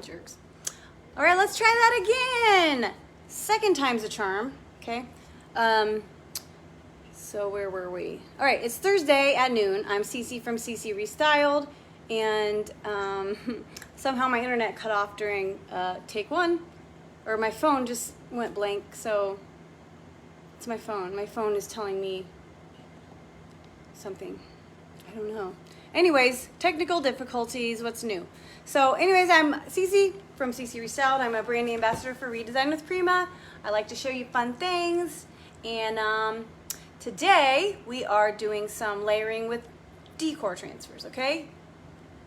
Jerks. All right, let's try that again. Second time's a charm, okay? So where were we? All right, it's Thursday at noon. I'm Cece from Cece ReStyled, and somehow my internet cut off during take one, or my phone just went blank, so it's my phone. My phone is telling me something. I don't know. Anyways, technical difficulties, what's new? So anyways, I'm Cece from Cece ReStyled. I'm a brand ambassador for Redesign with Prima. I like to show you fun things, and today we are doing some layering with Decor Transfers, okay?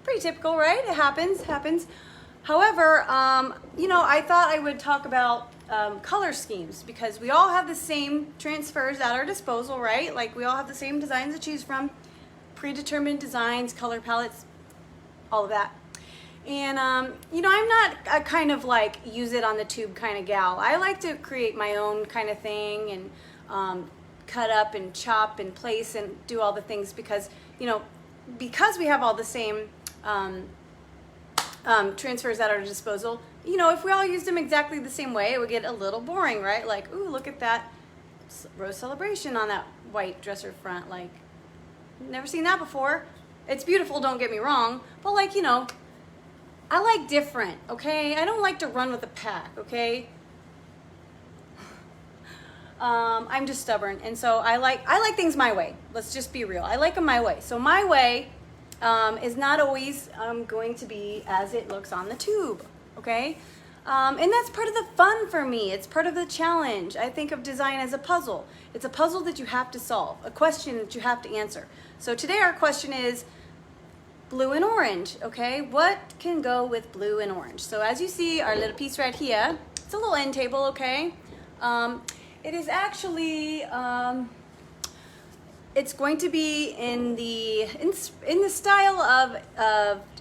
Pretty typical, right? It happens. However, you know, I thought I would talk about color schemes, because we all have the same transfers at our disposal, right? Like, we all have the same designs to choose from, predetermined designs, color palettes, all of that. And you know, I'm not a kind of like use it on the tube kind of gal. I like to create my own kind of thing, and cut up and chop and place and do all the things, because, you know, because we have all the same transfers at our disposal, you know, if we all used them exactly the same way, it would get a little boring, right? Like, ooh, look at that rose celebration on that white dresser front. Like, never seen that before. It's beautiful, don't get me wrong, but, like, you know, I like different, okay? I don't like to run with the pack, okay? I'm just stubborn, and so I like things my way. Let's just be real. I like them my way. So my way is not always going to be as it looks on the tube, okay? And that's part of the fun for me. It's part of the challenge. I think of design as a puzzle. It's a puzzle that you have to solve, a question that you have to answer. So today our question is blue and orange, okay? What can go with blue and orange? So as you see, our little piece right here, it's a little end table, okay? It is actually, it's going to be in the style of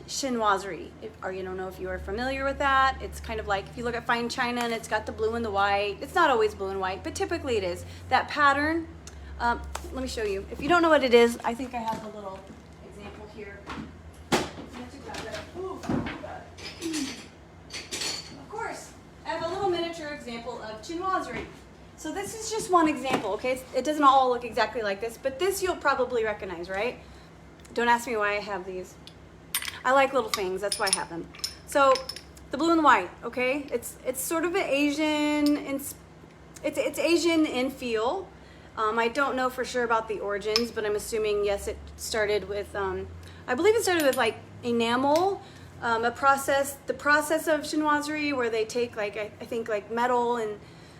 chinoiserie. You don't know if you are familiar with that. It's kind of like if you look at fine china and it's got the blue and the white. It's not always blue and white, but typically it is. That pattern, let me show you. If you don't know what it is, I think I have a little example here. Of course, I have a little miniature example of chinoiserie. So this is just one example, okay? It doesn't all look exactly like this, but this you'll probably recognize, right? Don't ask me why I have these. I like little things, that's why I have them. So the blue and the white, okay? It's sort of an Asian, it's Asian in feel. I don't know for sure about the origins, but I'm assuming, yes, it started with, I believe it started with like enamel, the process of chinoiserie, where they take like, I think like metal, and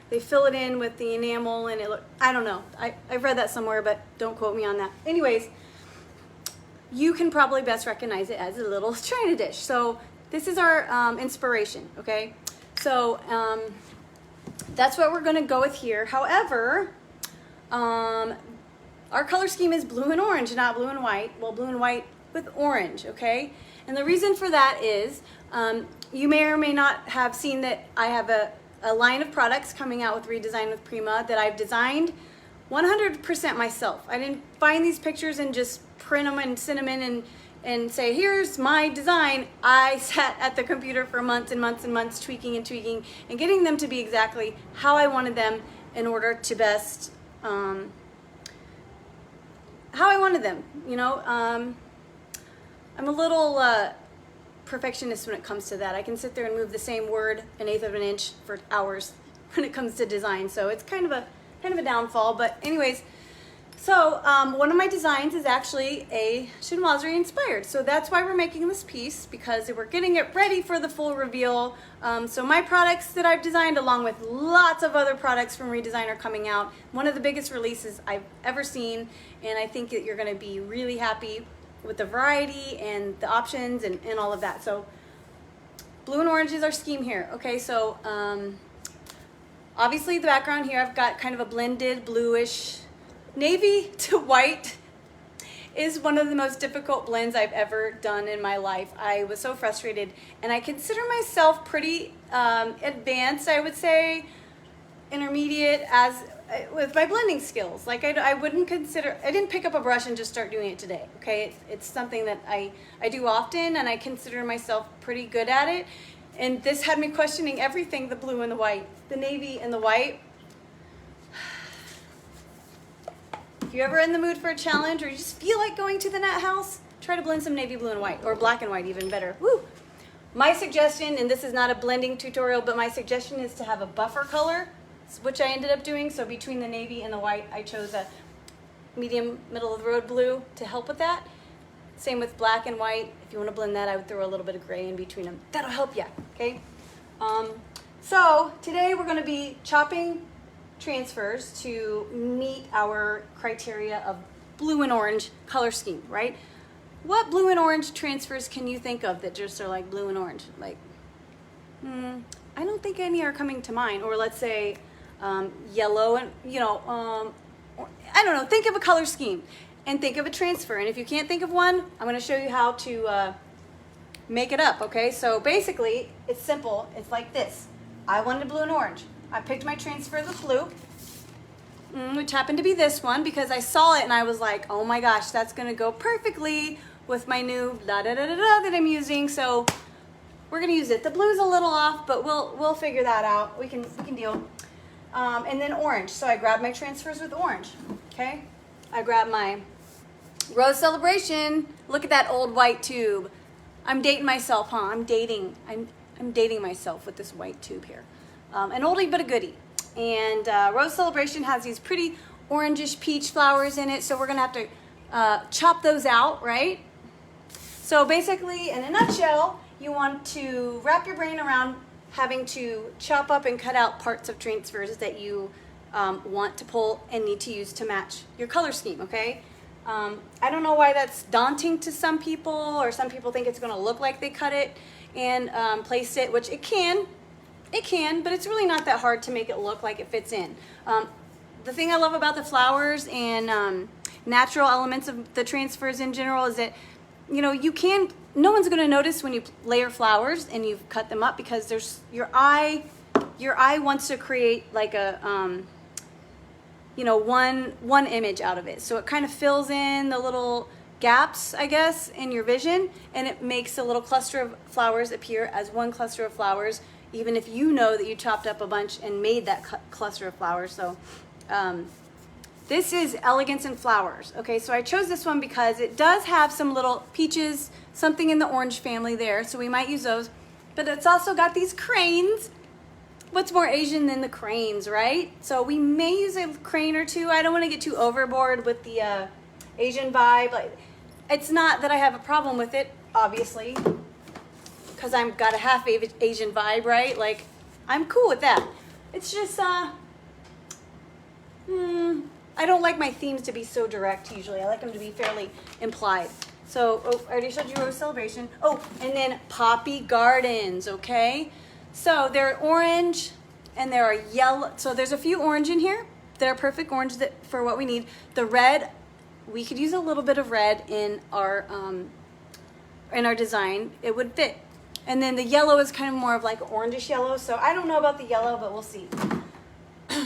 they fill it in with the enamel, and I don't know. I've read that somewhere, but don't quote me on that. Anyways, you can probably best recognize it as a little china dish. So this is our inspiration, okay? So that's what we're gonna go with here. However, our color scheme is blue and orange, not blue and white. Well, blue and white with orange, okay? And the reason for that is you may or may not have seen that I have a line of products coming out with Redesign with Prima that I've designed 100% myself. I didn't find these pictures and just print them and send them in and say, here's my design. I sat at the computer for months and months and months tweaking and getting them to be exactly how I wanted them in order to best, how I wanted them, you know? I'm a little perfectionist when it comes to that. I can sit there and move the same word 1/8 of an inch for hours when it comes to design. So it's kind of a downfall. But anyways, so one of my designs is actually a chinoiserie inspired. So that's why we're making this piece, because we're getting it ready for the full reveal. So my products that I've designed, along with lots of other products from Redesign, are coming out. One of the biggest releases I've ever seen, and I think that you're going to be really happy with the variety and the options and all of that. So blue and orange is our scheme here. Okay, so obviously the background here, I've got kind of a blended bluish. Navy to white is one of the most difficult blends I've ever done in my life. I was so frustrated, and I consider myself pretty advanced, I would say, intermediate, as with my blending skills. Like I wouldn't consider, I didn't pick up a brush and just start doing it today, okay? It's something that I do often, and I consider myself pretty good at it. And this had me questioning everything, the blue and the white, the navy and the white. If you're ever in the mood for a challenge or you just feel like going to the Nat House, try to blend some navy blue and white, or black and white, even better. Woo! My suggestion, and this is not a blending tutorial, but my suggestion is to have a buffer color, which I ended up doing. So between the navy and the white, I chose a medium middle of the road blue to help with that. Same with black and white. If you want to blend that, I would throw a little bit of gray in between them. That'll help you, okay? So today we're going to be chopping transfers to meet our criteria of blue and orange color scheme, right? What blue and orange transfers can you think of that just are like blue and orange? Like, I don't think any are coming to mind. Or let's say yellow and, I don't know, think of a color scheme and think of a transfer. And if you can't think of one, I'm going to show you how to make it up, okay? So basically, it's simple. It's like this. I wanted blue and orange. I picked my transfer with blue, which happened to be this one because I saw it and I was like, oh my gosh, that's going to go perfectly with my new da-da-da-da-da that I'm using. So we're going to use it. The blue's a little off, but we'll figure that out. We can deal. And then orange. So I grabbed my transfers with orange, okay? I grabbed my Rose Celebration. Look at that old white tube. I'm dating myself, huh? I'm dating myself with this white tube here. An oldie but a goodie. And Rose Celebration has these pretty orangish peach flowers in it, so we're gonna have to chop those out, right? So basically, in a nutshell, you want to wrap your brain around having to chop up and cut out parts of transfers that you want to pull and need to use to match your color scheme, okay? I don't know why that's daunting to some people, or some people think it's gonna look like they cut it and placed it, which it can, but it's really not that hard to make it look like it fits in. The thing I love about the flowers and natural elements of the transfers in general is that, no one's going to notice when you layer flowers and you've cut them up, because there's your eye wants to create like a one image out of it. So it kind of fills in the little gaps, I guess, in your vision, and it makes a little cluster of flowers appear as one cluster of flowers, even if you know that you chopped up a bunch and made that cluster of flowers. So this is Elegance in Flowers. Okay, so I chose this one because it does have some little peaches, something in the orange family there, so we might use those. But it's also got these cranes. What's more Asian than the cranes, right? So we may use a crane or two. I don't want to get too overboard with the Asian vibe. Like, it's not that I have a problem with it, obviously, because I've got a half Asian vibe, right? Like, I'm cool with that. It's just, I don't like my themes to be so direct usually. I like them to be fairly implied. So, I already showed you Rose Celebration. Oh, and then Poppy Gardens, okay? So they're orange and there are yellow. So there's a few orange in here that are perfect orange for what we need. The red, we could use a little bit of red in our design. It would fit. And then the yellow is kind of more of like orangish yellow. So I don't know about the yellow, but we'll see.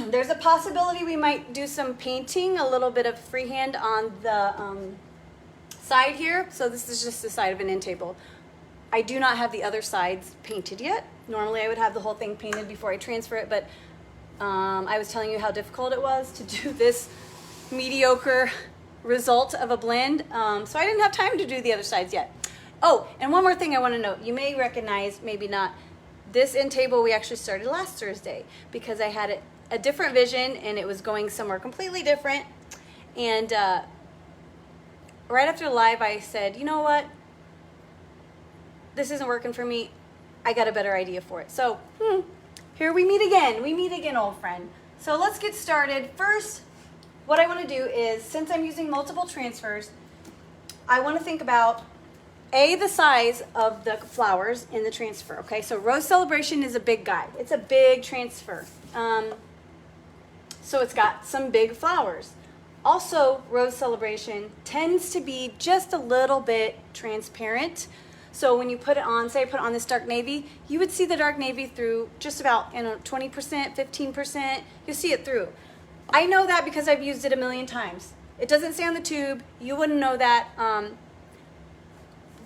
There's a possibility we might do some painting, a little bit of freehand on the side here. So this is just the side of an end table. I do not have the other sides painted yet. Normally I would have the whole thing painted before I transfer it, but I was telling you how difficult it was to do this mediocre result of a blend. So I didn't have time to do the other sides yet. Oh, and one more thing I want to note. You may recognize, maybe not, this end table we actually started last Thursday because I had a different vision and it was going somewhere completely different. And right after live I said, you know what? This isn't working for me. I got a better idea for it. So here we meet again. We meet again, old friend. So let's get started. First, what I want to do is, since I'm using multiple transfers, I want to think about the size of the flowers in the transfer. Okay, so Rose Celebration is a big guy. It's a big transfer. So it's got some big flowers. Also, Rose Celebration tends to be just a little bit transparent. So when you put it on, say I put on this dark navy, you would see the dark navy through just about 20%, 15%. You'll see it through. I know that because I've used it a million times. It doesn't say on the tube. You wouldn't know that.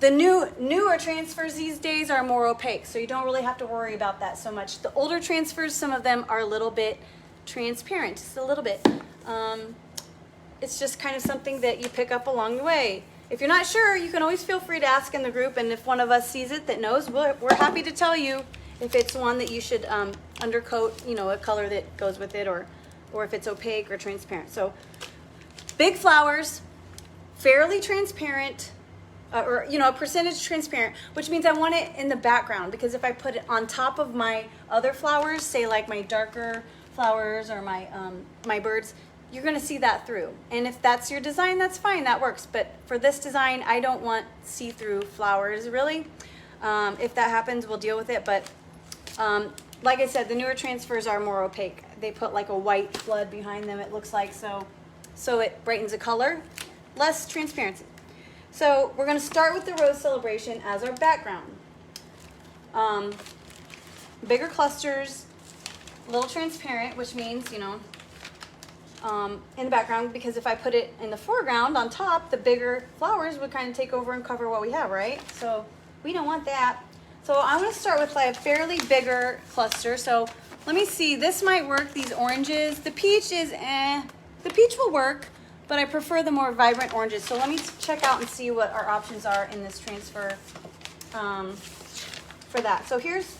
The newer transfers these days are more opaque, so you don't really have to worry about that so much. The older transfers, some of them are a little bit transparent, just a little bit. It's just kind of something that you pick up along the way. If you're not sure, you can always feel free to ask in the group, and if one of us sees it that knows, we're happy to tell you if it's one that you should undercoat, you know, a color that goes with it, or if it's opaque or transparent. So big flowers, fairly transparent, or you know, a percentage transparent, which means I want it in the background, because if I put it on top of my other flowers, say like my darker flowers or my my birds, you're going to see that through. And if that's your design, that's fine, that works. But for this design, I don't want see-through flowers really. If that happens, we'll deal with it. But like I said, the newer transfers are more opaque. They put like a white flood behind them, it looks like, so it brightens the color, less transparency. So we're going to start with the Rose Celebration as our background. Bigger clusters, a little transparent, which means, you know, in the background, because if I put it in the foreground on top, the bigger flowers would kind of take over and cover what we have, right? So we don't want that. So I'm going to start with like a fairly bigger cluster. So let me see, this might work, these oranges. The peach is the peach will work, but I prefer the more vibrant oranges. So let me check out and see what our options are in this transfer for that. So here's,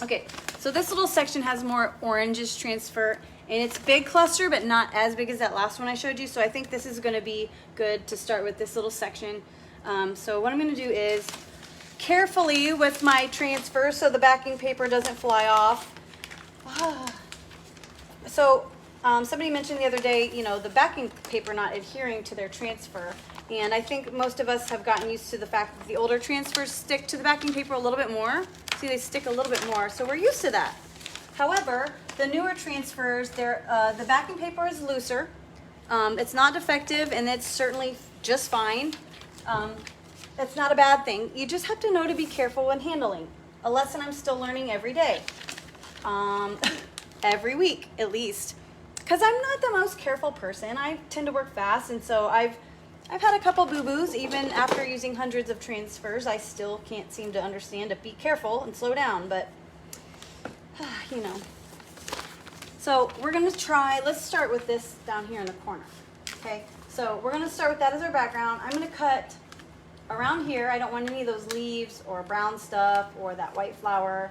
okay, so this little section has more oranges transfer, and it's big cluster, but not as big as that last one I showed you. So I think this is gonna be good to start with this little section. So what I'm gonna do is carefully with my transfer so the backing paper doesn't fly off. So somebody mentioned the other day, you know, the backing paper not adhering to their transfer. And I think most of us have gotten used to the fact that the older transfers stick to the backing paper a little bit more. See, they stick a little bit more, so we're used to that. However, the newer transfers, the backing paper is looser. It's not defective, and it's certainly just fine. That's not a bad thing. You just have to know to be careful when handling. A lesson I'm still learning every day. Every week, at least. Because I'm not the most careful person. I tend to work fast, and so I've had a couple boo-boos. Even after using hundreds of transfers, I still can't seem to understand to be careful and slow down, but you know. So we're gonna try, let's start with this down here in the corner. Okay, so we're gonna start with that as our background. I'm gonna cut around here. I don't want any of those leaves or brown stuff or that white flower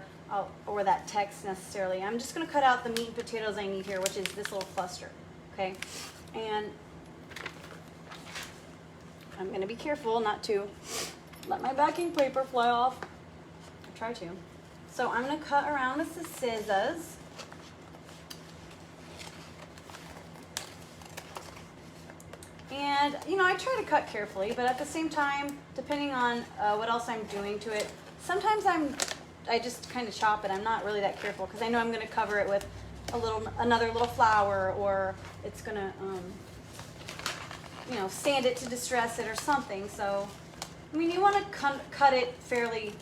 or that text necessarily. I'm just gonna cut out the meat and potatoes I need here, which is this little cluster, okay? And I'm gonna be careful not to let my backing paper fly off. I try to. So I'm gonna cut around with the scissors. And, you know, I try to cut carefully, but at the same time, depending on what else I'm doing to it, sometimes I just kind of chop it. I'm not really that careful because I know I'm going to cover it with another little flower, or it's going to, you know, sand it to distress it or something. So, I mean, you want to cut it fairly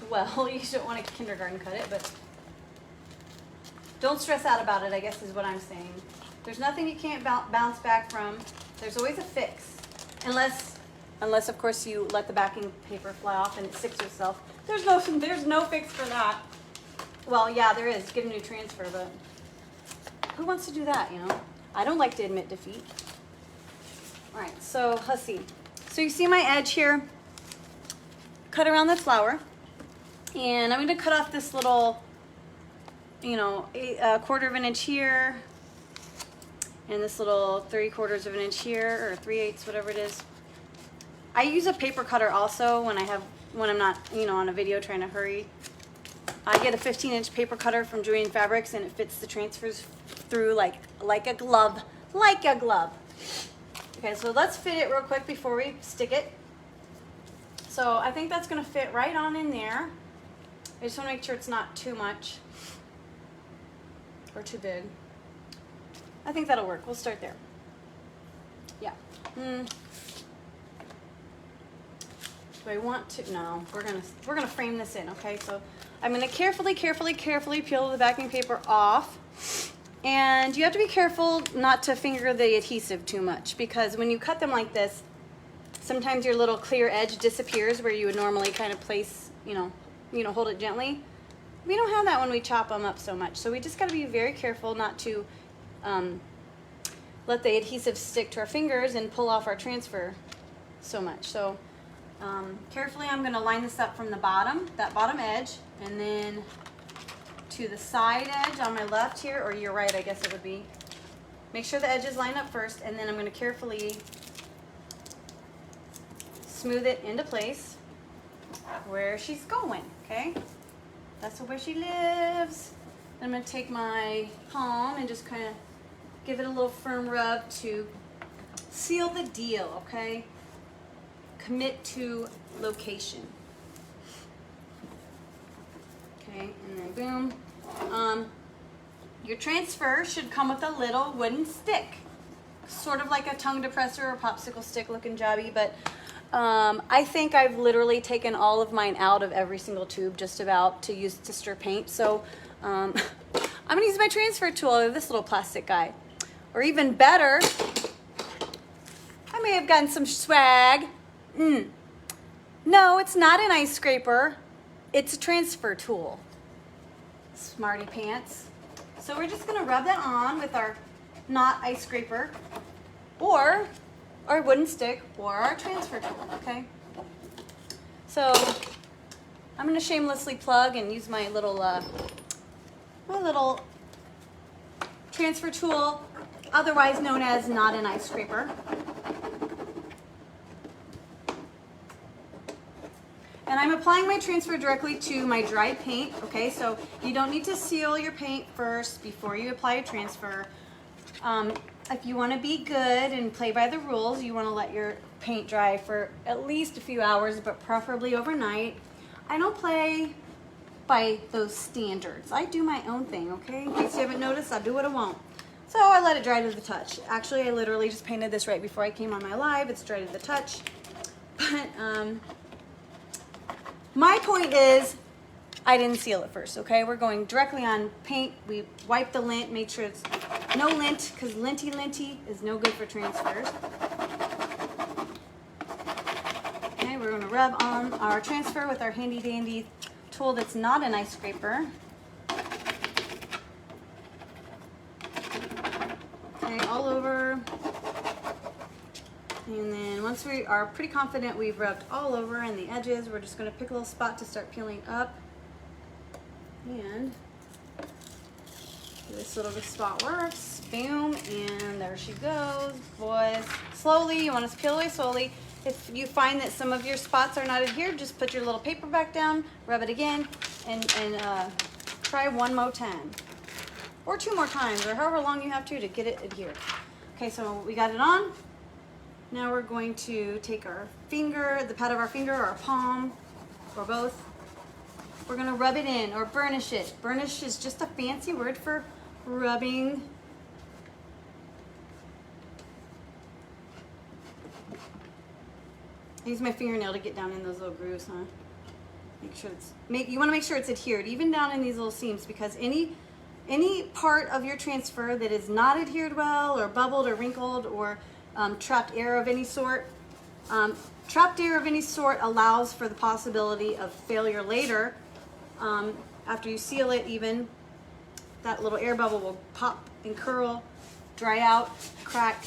well. You don't want to kindergarten cut it, but don't stress out about it, I guess is what I'm saying. There's nothing you can't bounce back from. There's always a fix, unless of course you let the backing paper fly off and it sticks to itself. There's no fix for that. Well, yeah, there is. Get a new transfer, but who wants to do that, you know? I don't like to admit defeat. All right, so let's see. So you see my edge here? Cut around the flower, and I'm going to cut off this little, you know, a quarter of an inch here. And this little 3/4 of an inch here, or 3/8, whatever it is. I use a paper cutter also when I'm not, you know, on a video trying to hurry. I get a 15-inch paper cutter from Julian Fabrics, and it fits the transfers through like a glove, like a glove. Okay, so let's fit it real quick before we stick it. So I think that's gonna fit right on in there. I just wanna make sure it's not too much or too big. I think that'll work. We'll start there. Yeah. Do I want to? No. We're gonna frame this in. Okay. So I'm gonna carefully peel the backing paper off. And you have to be careful not to finger the adhesive too much, because when you cut them like this, sometimes your little clear edge disappears where you would normally kind of place, hold it gently. We don't have that when we chop them up so much. So we just got to be very careful not to let the adhesive stick to our fingers and pull off our transfer so much. So carefully I'm going to line this up from the bottom, that bottom edge, and then to the side edge on my left here, or your right I guess it would be. Make sure the edges line up first, and then I'm going to carefully smooth it into place where she's going, okay? That's where she lives. Then I'm going to take my palm and just kind of give it a little firm rub to seal the deal, okay? Commit to location. Okay, and then boom. Your transfer should come with a little wooden stick, sort of like a tongue depressor or popsicle stick looking jobby, but I think I've literally taken all of mine out of every single tube just about to use to stir paint. So I'm gonna use my transfer tool, or this little plastic guy. Or even better, I may have gotten some swag. No, it's not an ice scraper. It's a transfer tool. Smarty pants. So we're just gonna rub that on with our not ice scraper, or our wooden stick, or our transfer tool, okay? So I'm gonna shamelessly plug and use my little transfer tool, otherwise known as not an ice scraper. And I'm applying my transfer directly to my dried paint, okay? So you don't need to seal your paint first before you apply your transfer. If you want to be good and play by the rules, you want to let your paint dry for at least a few hours, but preferably overnight. I don't play by those standards. I do my own thing, okay? In case you haven't noticed, I do what I want. So I let it dry to the touch. Actually, I literally just painted this right before I came on my live. It's dry to the touch. But my point is, I didn't seal it first, okay? We're going directly on paint. We wipe the lint, make sure it's no lint, because linty is no good for transfers. Okay, we're gonna rub on our transfer with our handy dandy tool that's not an ice scraper. Okay, all over. And then once we are pretty confident we've rubbed all over and the edges, we're just going to pick a little spot to start peeling up. And this little spot works. Boom, and there she goes, boys. Slowly, you want to peel away slowly. If you find that some of your spots are not adhered, just put your little paper back down, rub it again, and try one more time. Or two more times, or however long you have to get it adhered. Okay, so we got it on. Now we're going to take our finger, the pad of our finger, or our palm, or both. We're going to rub it in, or burnish it. Burnish is just a fancy word for rubbing. I use my fingernail to get down in those little grooves, huh? Make sure you want to make sure it's adhered, even down in these little seams, because any part of your transfer that is not adhered well, or bubbled, or wrinkled, or trapped air of any sort. Trapped air of any sort allows for the possibility of failure later. After you seal it, even that little air bubble will pop and curl, dry out, crack,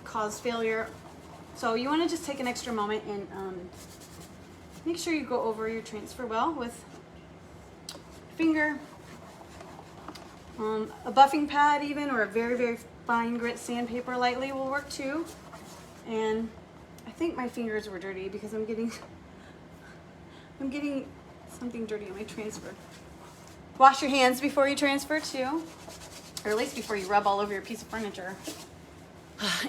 cause failure. So you want to just take an extra moment and make sure you go over your transfer well with finger, a buffing pad even, or a very, very fine grit sandpaper lightly will work too. And I think my fingers were dirty because I'm getting something dirty on my transfer. Wash your hands before you transfer too, or at least before you rub all over your piece of furniture.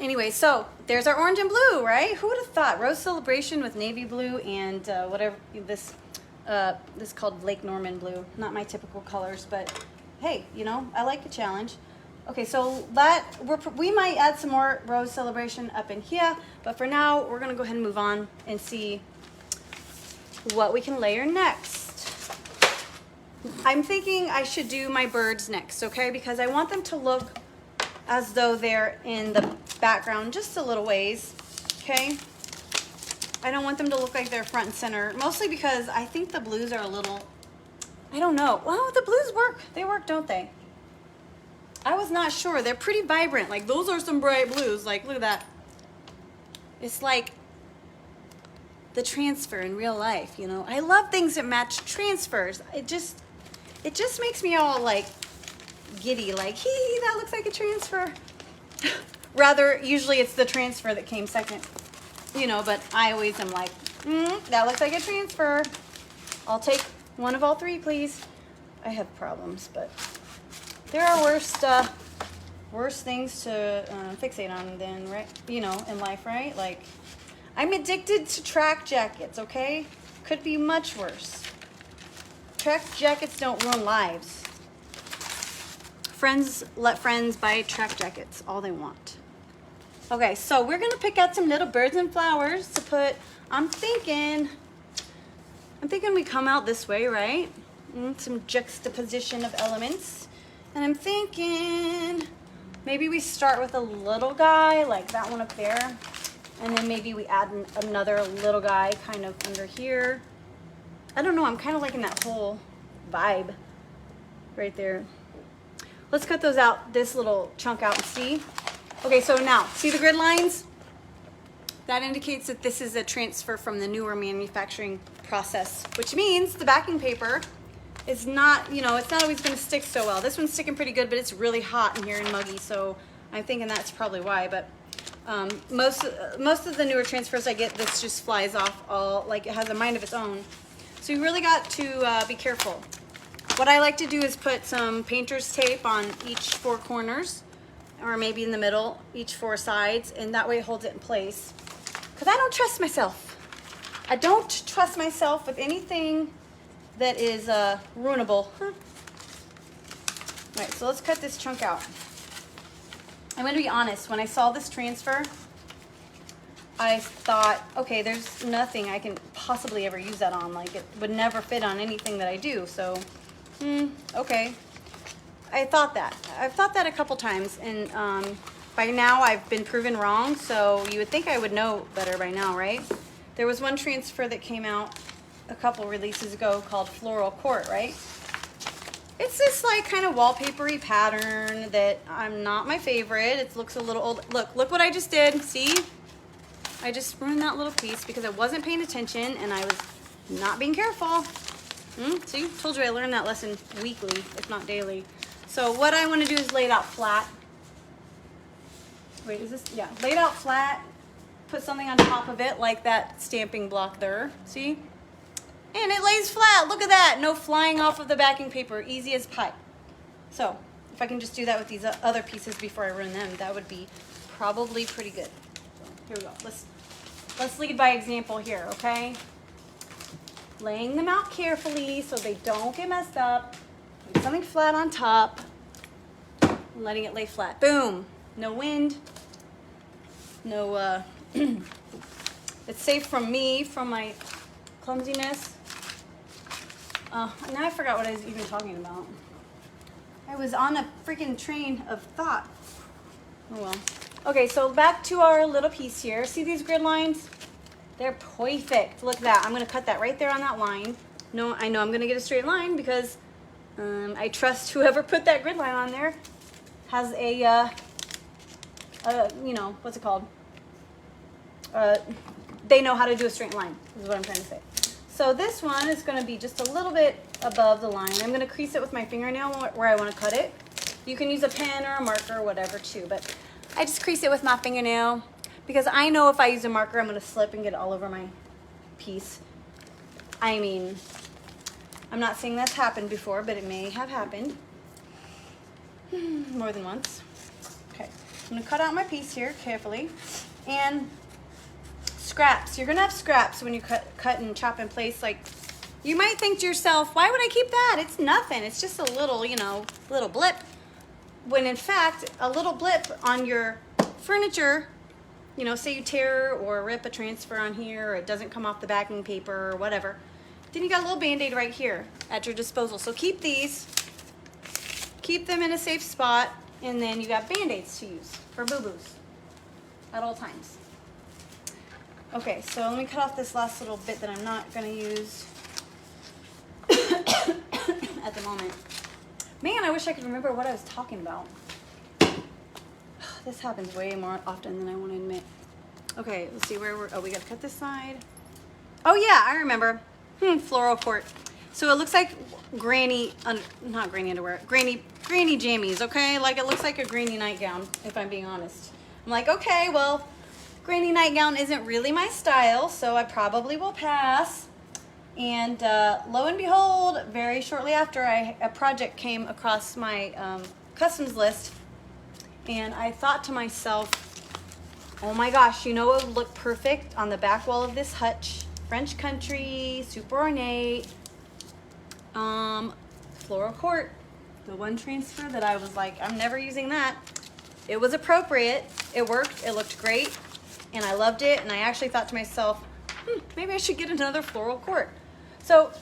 Anyway, so there's our orange and blue, right? Who would have thought? Rose Celebration with navy blue and whatever this called Lake Norman blue. Not my typical colors, but hey, I like a challenge. Okay, so we might add some more Rose Celebration up in here, but for now, we're gonna go ahead and move on and see what we can layer next. I'm thinking I should do my birds next, okay? Because I want them to look as though they're in the background just a little ways, okay? I don't want them to look like they're front and center, mostly because I think the blues are a little, I don't know. Well, the blues work. They work, don't they? I was not sure. They're pretty vibrant. Like, those are some bright blues. Like, look at that. It's like the transfer in real life, you know? I love things that match transfers. It just makes me all, like, giddy. Like, hee, that looks like a transfer. Rather, usually it's the transfer that came second. You know, but I always am like, that looks like a transfer. I'll take one of all three, please. I have problems, but there are worse things to fixate on than, right? You know, in life, right? Like, I'm addicted to track jackets, okay? Could be much worse. Track jackets don't ruin lives. Friends let friends buy track jackets all they want. Okay, so we're gonna pick out some little birds and flowers to put. I'm thinking we come out this way, right? Some juxtaposition of elements. And I'm thinking maybe we start with a little guy, like that one up there. And then maybe we add another little guy kind of under here. I don't know, I'm kind of liking that whole vibe right there. Let's cut those out, this little chunk out and see. Okay, so now, see the grid lines? That indicates that this is a transfer from the newer manufacturing process, which means the backing paper is not, you know, it's not always gonna stick so well. This one's sticking pretty good, but it's really hot in here and muggy, so I'm thinking that's probably why, but most of the newer transfers I get, this just flies off all, like it has a mind of its own. So you really got to be careful. What I like to do is put some painter's tape on each 4 corners, or maybe in the middle, each 4 sides, and that way it holds it in place. Because I don't trust myself. I don't trust myself with anything that is ruinable. All right, so let's cut this chunk out. I'm gonna be honest, when I saw this transfer, I thought, okay, there's nothing I can possibly ever use that on. Like, it would never fit on anything that I do, so, okay. I've thought that a couple times, and by now I've been proven wrong, so you would think I would know better by now, right? There was one transfer that came out a couple releases ago called Floral Court, right? It's this like kind of wallpapery pattern that I'm not my favorite. It looks a little old. Look what I just did. See? I just ruined that little piece because I wasn't paying attention and I was not being careful. See? Told you I learned that lesson weekly, if not daily. So what I want to do is lay it out flat. Wait, is this? Yeah, lay it out flat. Put something on top of it like that stamping block there. See? And it lays flat. Look at that. No flying off of the backing paper. Easy as pie. So if I can just do that with these other pieces before I ruin them, that would be probably pretty good. So here we go. Let's lead by example here, okay? Laying them out carefully so they don't get messed up. Putting something flat on top. And letting it lay flat. Boom. No wind. No, it's safe from me, from my clumsiness. Now I forgot what I was even talking about. I was on a freaking train of thought. Oh well. Okay, so back to our little piece here. See these grid lines? They're perfect. Look at that. I'm going to cut that right there on that line. No, I know I'm going to get a straight line because I trust whoever put that grid line on there has a, you know, what's it called? They know how to do a straight line, is what I'm trying to say. So this one is going to be just a little bit above the line. I'm going to crease it with my fingernail where I want to cut it. You can use a pen or a marker or whatever too, but I just crease it with my fingernail because I know if I use a marker, I'm going to slip and get all over my piece. I mean, I'm not saying that's happened before, but it may have happened more than once. Okay, I'm going to cut out my piece here carefully. And scraps. You're gonna have scraps when you cut and chop in place. Like, you might think to yourself, why would I keep that? It's nothing. It's just a little, you know, little blip. When in fact, a little blip on your furniture, you know, say you tear or rip a transfer on here, or it doesn't come off the backing paper or whatever, then you got a little Band-Aid right here at your disposal. So keep these, keep them in a safe spot, and then you got Band-Aids to use for boo-boos at all times. Okay, so let me cut off this last little bit that I'm not gonna use at the moment. Man, I wish I could remember what I was talking about. This happens way more often than I want to admit. Okay, let's see where we're, oh, we gotta cut this side. Oh yeah, I remember. Floral court. So it looks like granny, not granny underwear, granny jammies, okay? Like it looks like a granny nightgown, if I'm being honest. I'm like, okay, well, granny nightgown isn't really my style, so I probably will pass. And lo and behold, very shortly after, a project came across my customs list, and I thought to myself, oh my gosh, you know what would look perfect on the back wall of this hutch? French country, super ornate, floral court. The one transfer that I was like, I'm never using that. It was appropriate, it worked, it looked great, and I loved it, and I actually thought to myself, maybe I should get another floral court. So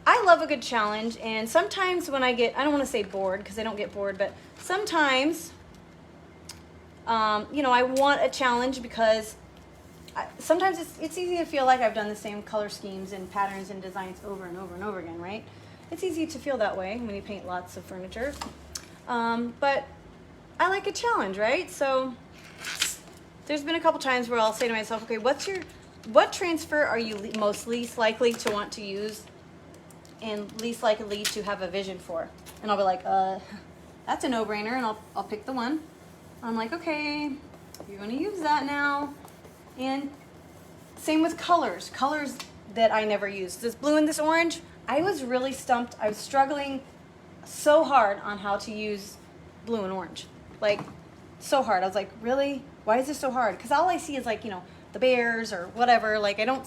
I love a good challenge, and sometimes when I get, I don't want to say bored because I don't get bored, but sometimes, you know, I want a challenge because sometimes it's easy to feel like I've done the same color schemes and patterns and designs over and over and over again, right? It's easy to feel that way when you paint lots of furniture. But I like a challenge, right? So there's been a couple times where I'll say to myself, okay, what transfer are you least likely to want to use and least likely to have a vision for? And I'll be like, that's a no-brainer, and I'll pick the one. I'm like, okay, you're gonna use that now. And same with colors that I never used. This blue and this orange, I was really stumped. I was struggling so hard on how to use blue and orange. Like, so hard. I was like, really? Why is this so hard? Because all I see is like, you know, the bears or whatever. Like, I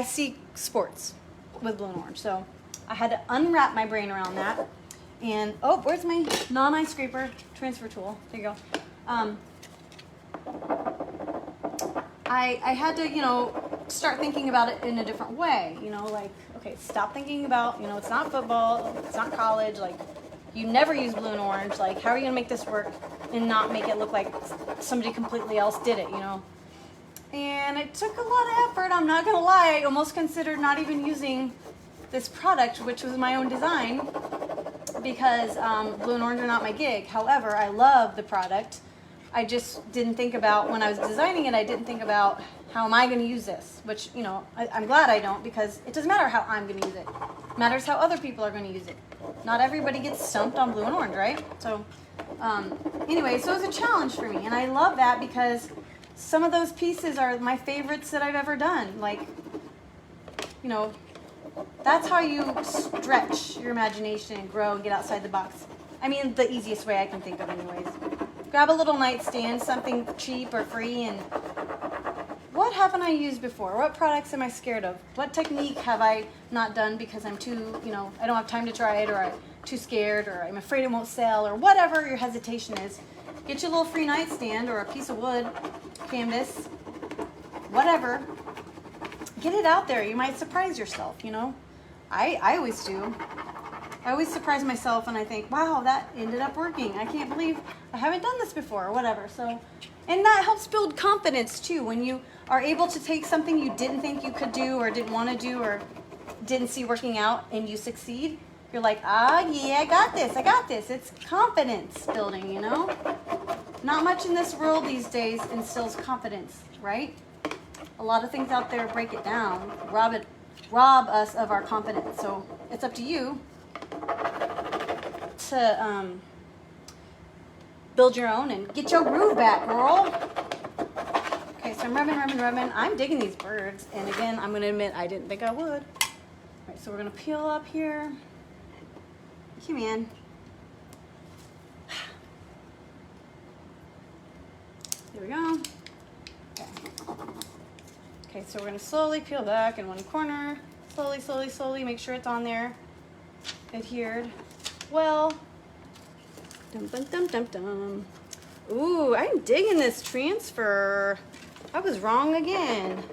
see sports with blue and orange. So I had to unwrap my brain around that. And, oh, where's my non-eye scraper transfer tool? There you go. I had to, you know, start thinking about it in a different way. You know, like, okay, stop thinking about, you know, it's not football, it's not college. Like, you never use blue and orange. Like, how are you gonna make this work and not make it look like somebody completely else did it, you know? And it took a lot of effort, I'm not gonna lie. I almost considered not even using this product, which was my own design, because blue and orange are not my gig. However, I love the product. I just didn't think about, when I was designing it, I didn't think about how am I going to use this, which, you know, I'm glad I don't, because it doesn't matter how I'm going to use it. It matters how other people are going to use it. Not everybody gets stumped on blue and orange, right? So anyway, so it was a challenge for me, and I love that because some of those pieces are my favorites that I've ever done. Like, you know, that's how you stretch your imagination and grow and get outside the box. I mean, the easiest way I can think of anyways. Grab a little nightstand, something cheap or free, and what haven't I used before? What products am I scared of? What technique have I not done because I'm too, you know, I don't have time to try it, or I'm too scared, or I'm afraid it won't sell, or whatever your hesitation is. Get you a little free nightstand or a piece of wood, canvas, whatever. Get it out there. You might surprise yourself, you know. I always do. I always surprise myself and I think, wow, that ended up working. I can't believe I haven't done this before, or whatever. So, and that helps build confidence too. When you are able to take something you didn't think you could do, or didn't want to do, or didn't see working out, and you succeed, you're like, ah, yeah, I got this, I got this. It's confidence building, you know? Not much in this world these days instills confidence, right? A lot of things out there break it down, rob us of our confidence. So it's up to you to build your own and get your groove back, girl. Okay, so I'm rubbing. I'm digging these birds, and again, I'm gonna admit I didn't think I would. All right, so we're gonna peel up here. Come in. There we go. Okay. Okay, so we're gonna slowly peel back in one corner. Slowly, make sure it's on there. Adhered. Well, dum. Ooh, I'm digging this transfer. I was wrong again.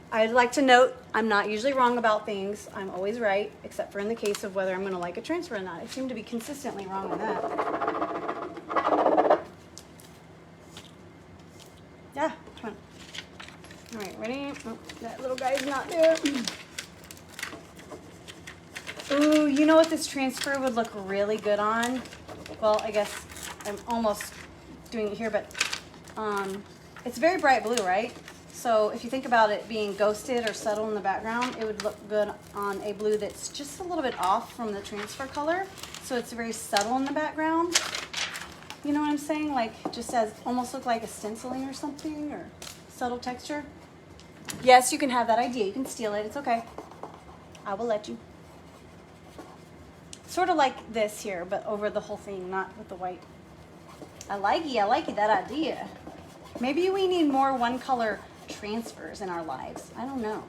I'd like to note, I'm not usually wrong about things. I'm always right, except for in the case of whether I'm going to like a transfer or not. I seem to be consistently wrong on that. Yeah, come on. All right, ready? Oh, that little guy's not there. Ooh, you know what this transfer would look really good on? Well, I guess I'm almost doing it here, but it's very bright blue, right? So if you think about it being ghosted or subtle in the background, it would look good on a blue that's just a little bit off from the transfer color. So it's very subtle in the background. You know what I'm saying? Like just as almost look like a stenciling or something, or subtle texture. Yes, you can have that idea. You can steal it. It's okay. I will let you. Sort of like this here, but over the whole thing, not with the white. I like it, that idea. Maybe we need more one color transfers in our lives. I don't know.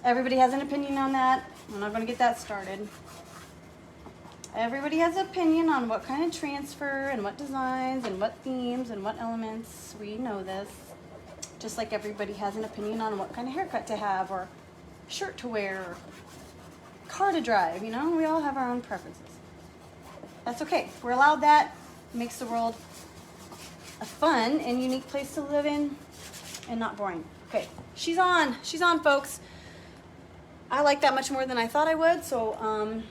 Everybody has an opinion on that. I'm not going to get that started. Everybody has an opinion on what kind of transfer and what designs and what themes and what elements. We know this. Just like everybody has an opinion on what kind of haircut to have or shirt to wear or car to drive. You know, we all have our own preferences. That's okay. We're allowed that. It makes the world a fun and unique place to live in and not boring. Okay, she's on, folks. I like that much more than I thought I would, so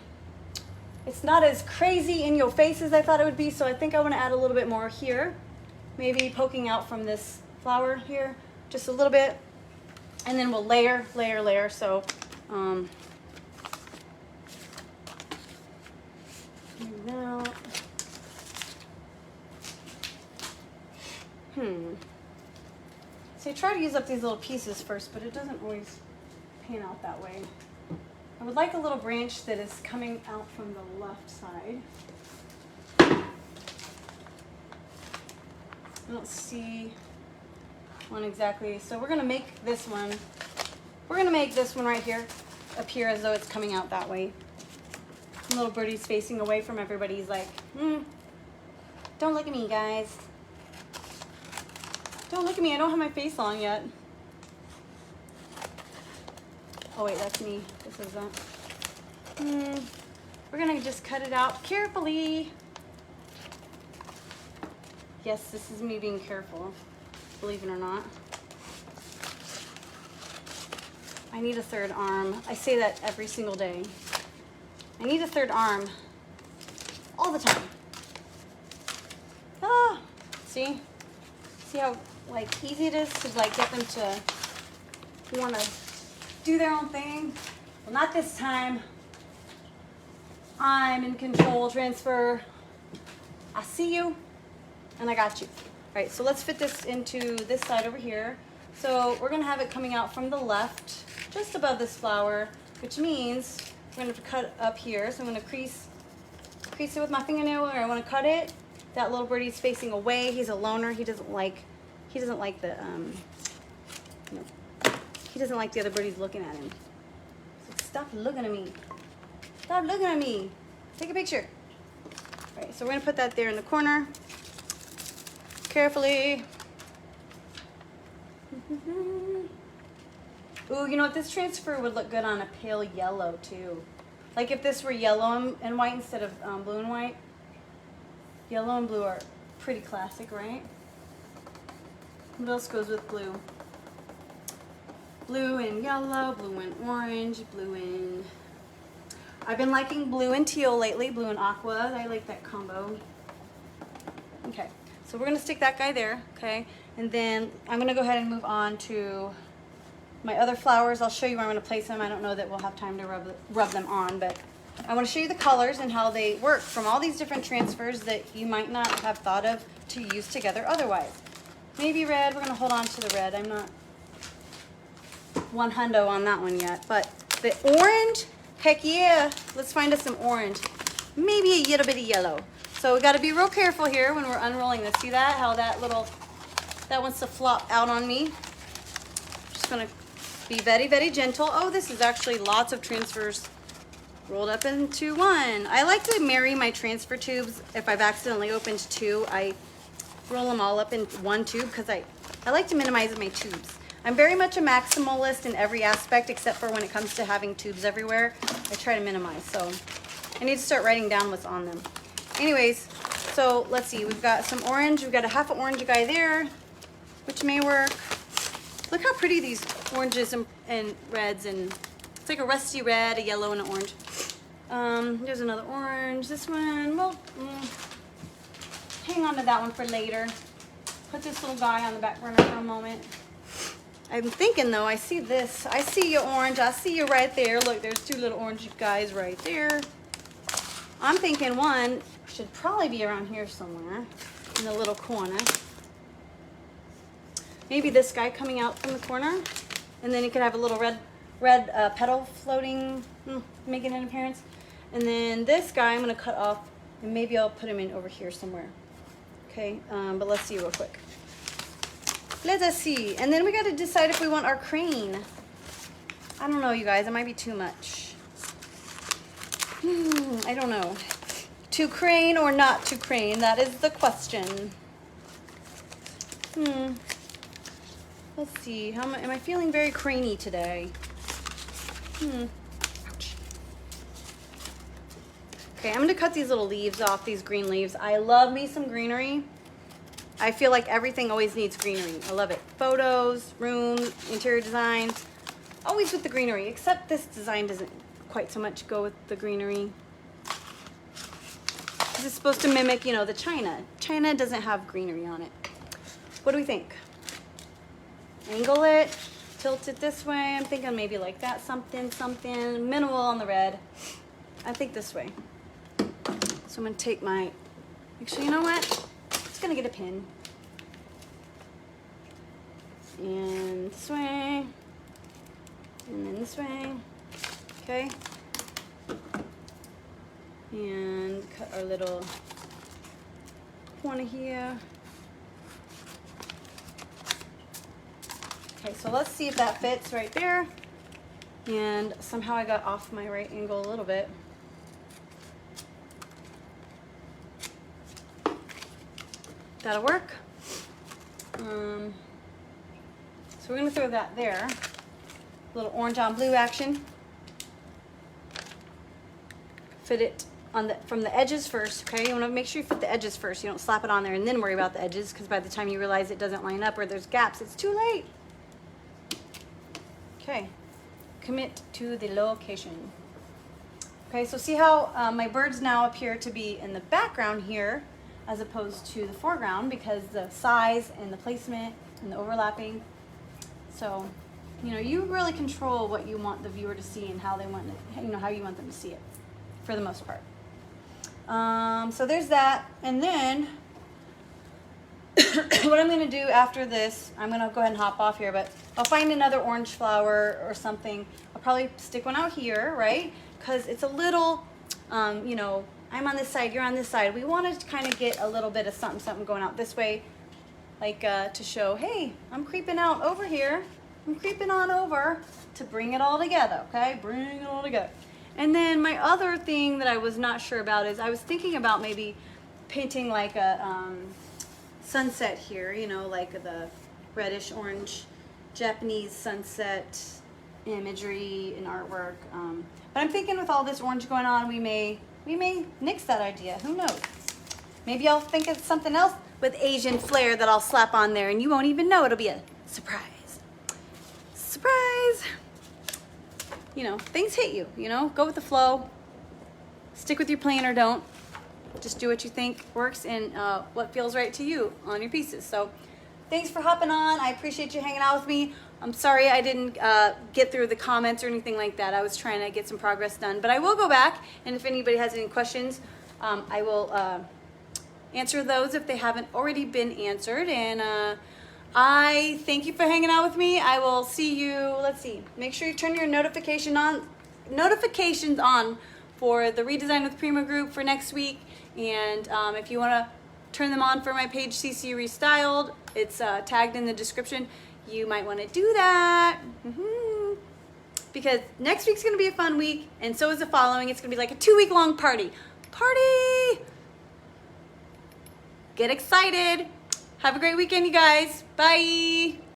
it's not as crazy in your face as I thought it would be, so I think I want to add a little bit more here, maybe poking out from this flower here, just a little bit, and then we'll layer, so now, so I try to use up these little pieces first, but it doesn't always pan out that way. I would like a little branch that is coming out from the left side. I don't see one exactly. So we're going to make this one. We're going to make this one right here appear as though it's coming out that way. The little birdie's facing away from everybody. He's like, don't look at me, guys. Don't look at me. I don't have my face on yet. Oh, wait, that's me. This isn't. We're going to just cut it out carefully. Yes, this is me being careful, believe it or not. I need a third arm. I say that every single day. I need a third arm all the time. Ah, see? See how like easy it is to like get them to want to do their own thing? Well, not this time. I'm in control. Transfer. I see you and I got you. All right, so let's fit this into this side over here. So we're gonna have it coming out from the left, just above this flower, which means we're gonna have to cut up here. So I'm gonna crease it with my fingernail where I wanna cut it. That little birdie's facing away. He's a loner. He doesn't like the he doesn't like the other birdies looking at him. So stop looking at me. Stop looking at me. Take a picture. All right, so we're gonna put that there in the corner. Carefully. Ooh, you know what? This transfer would look good on a pale yellow too. Like if this were yellow and white instead of blue and white. Yellow and blue are pretty classic, right? What else goes with blue? Blue and yellow, blue and orange, blue and... I've been liking blue and teal lately, blue and aqua. I like that combo. Okay, so we're gonna stick that guy there, okay? And then I'm gonna go ahead and move on to my other flowers. I'll show you where I'm gonna place them. I don't know that we'll have time to rub them on, but I wanna show you the colors and how they work from all these different transfers that you might not have thought of to use together otherwise. Maybe red, we're gonna hold on to the red. I'm not 100 on that one yet, but the orange, heck yeah, let's find us some orange. Maybe a little bit of yellow. So we gotta be real careful here when we're unrolling this. See that, how that wants to flop out on me. Just gonna be very, very gentle. Oh, this is actually lots of transfers rolled up into one. I like to marry my transfer tubes. If I've accidentally opened two, I roll them all up in one tube because I like to minimize my tubes. I'm very much a maximalist in every aspect except for when it comes to having tubes everywhere. I try to minimize, so I need to start writing down what's on them. Anyways, so let's see, we've got some orange. We've got a half an orange guy there, which may work. Look how pretty these oranges and reds, and it's like a rusty red, a yellow, and an orange. There's another orange. This one, well, hang on to that one for later. Put this little guy on the back burner for a moment. I'm thinking though, I see this. I see you, orange. I see you right there. Look, there's two little orange guys right there. I'm thinking one should probably be around here somewhere in the little corner. Maybe this guy coming out from the corner, and then he could have a little red petal floating, making an appearance. And then this guy I'm gonna cut off, and maybe I'll put him in over here somewhere. Okay, but let's see real quick. Let us see. And then we got to decide if we want our crane. I don't know, you guys. It might be too much. I don't know. To crane or not to crane? That is the question. Let's see. How am I feeling very craney today? Ouch. Okay, I'm going to cut these little leaves off, these green leaves. I love me some greenery. I feel like everything always needs greenery. I love it. Photos, rooms, interior designs, always with the greenery, except this design doesn't quite so much go with the greenery. This is supposed to mimic, you know, the China. China doesn't have greenery on it. What do we think? Angle it, tilt it this way. I'm thinking maybe like that, something, minimal on the red. I think this way. So I'm gonna take my, actually, you know what? Gonna get a pin, and this way, and then this way. Okay, and cut our little corner here. Okay, so let's see if that fits right there. And somehow I got off my right angle a little bit. That'll work. So we're gonna throw that there. A little orange on blue action. Fit it on from the edges first, okay? You wanna make sure you fit the edges first. You don't slap it on there and then worry about the edges, because by the time you realize it doesn't line up or there's gaps, it's too late. Okay, commit to the location. Okay, so see how my birds now appear to be in the background here, as opposed to the foreground, because the size and the placement and the overlapping. So, you know, you really control what you want the viewer to see and how they want it, you know, how you want them to see it, for the most part. So there's that, and then what I'm gonna do after this, I'm gonna go ahead and hop off here, but I'll find another orange flower or something. I'll probably stick one out here, right? Because it's a little, you know, I'm on this side, you're on this side. We want to kind of get a little bit of something going out this way, like to show, hey, I'm creeping out over here. I'm creeping on over to bring it all together, okay? Bring it all together. And then my other thing that I was not sure about is I was thinking about maybe painting like a sunset here, you know, like the reddish orange Japanese sunset imagery and artwork. But I'm thinking with all this orange going on, we may nix that idea. Who knows? Maybe I'll think of something else with Asian flair that I'll slap on there and you won't even know. It'll be a surprise. Surprise! You know, things hit you, you know? Go with the flow. Stick with your plan or don't. Just do what you think works and what feels right to you on your pieces. So thanks for hopping on. I appreciate you hanging out with me. I'm sorry I didn't get through the comments or anything like that. I was trying to get some progress done. But I will go back, and if anybody has any questions, I will answer those if they haven't already been answered. And I thank you for hanging out with me. I will see you, let's see, make sure you turn your notifications on for the Redesign with Prima group for next week. And if you want to turn them on for my page, CC ReStyled, it's tagged in the description. You might want to do that because next week's going to be a fun week, and so is the following. It's going to be like a 2-week long party. Get excited. Have a great weekend, you guys. Bye.